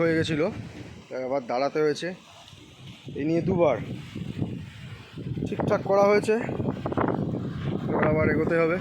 হয়ে গেছিলো, আবার দাঁড়াতে হয়েছে। এই নিয়ে দুবার ঠিকঠাক করা হয়েছে, এবার আবার এগোতে হবে।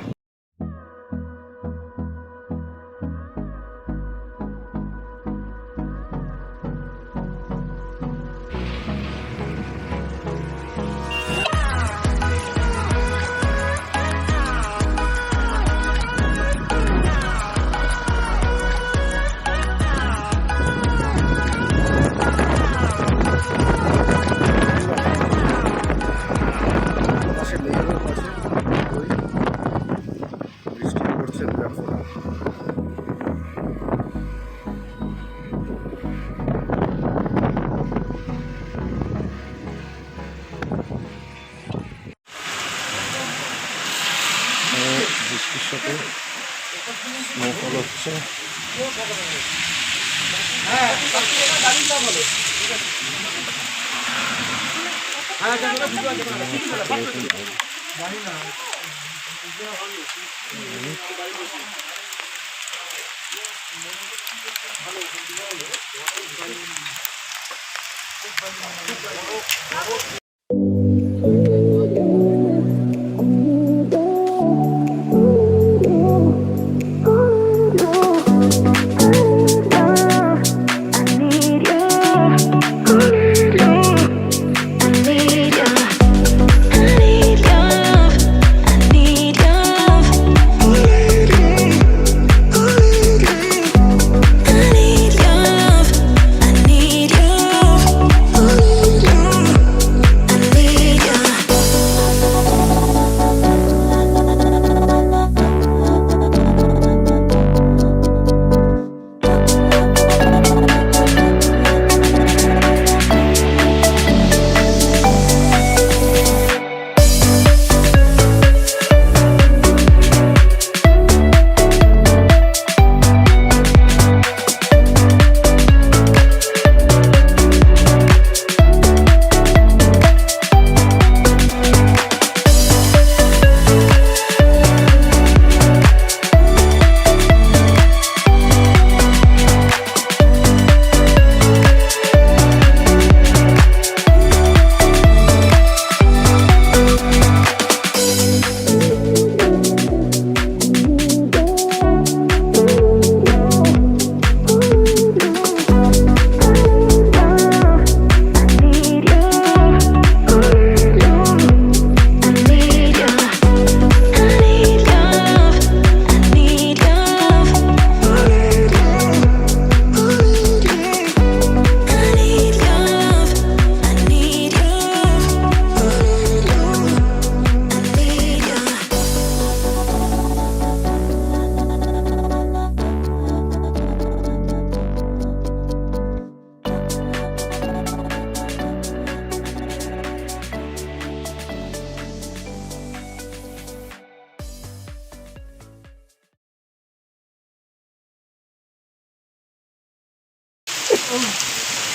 বৃষ্টির সাথে স্নোফল হচ্ছে।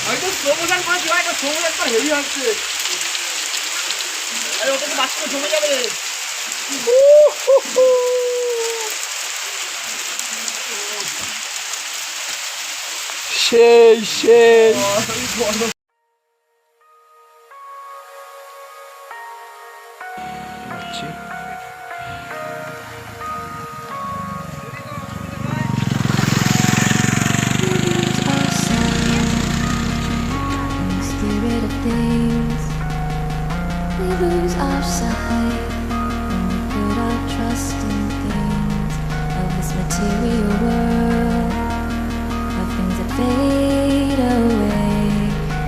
হয়তো স্লো মোশন করেছি ভাই, এটা স্লো মোশনটা হেভি হচ্ছে। আরে ওটা তো বাচ্চা জমে যাবে রে। সেই সেই lose our sight when we put our trust in things of this material world, of things that fade away.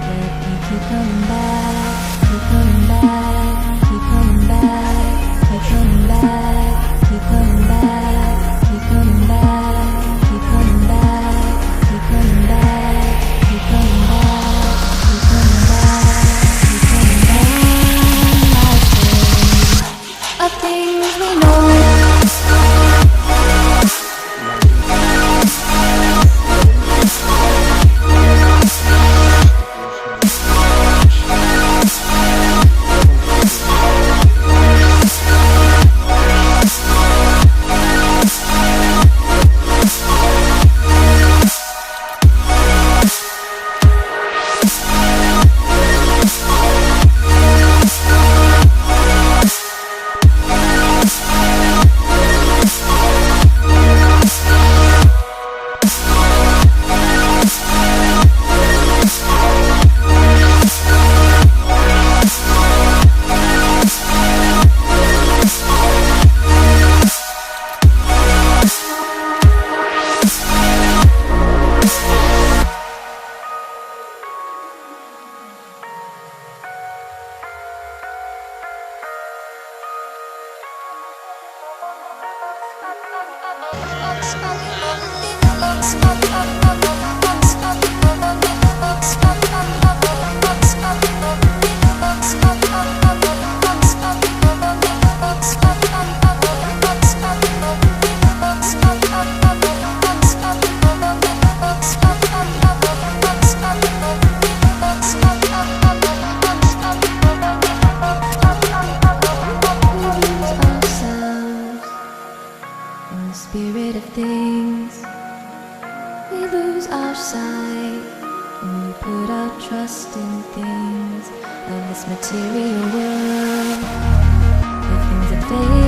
Yet you keep coming back, keep coming back, keep coming back, keep coming back, keep coming back, keep coming back, keep coming back, keep coming back, keep coming back, keep coming back, keep coming back. this material world, of things that fade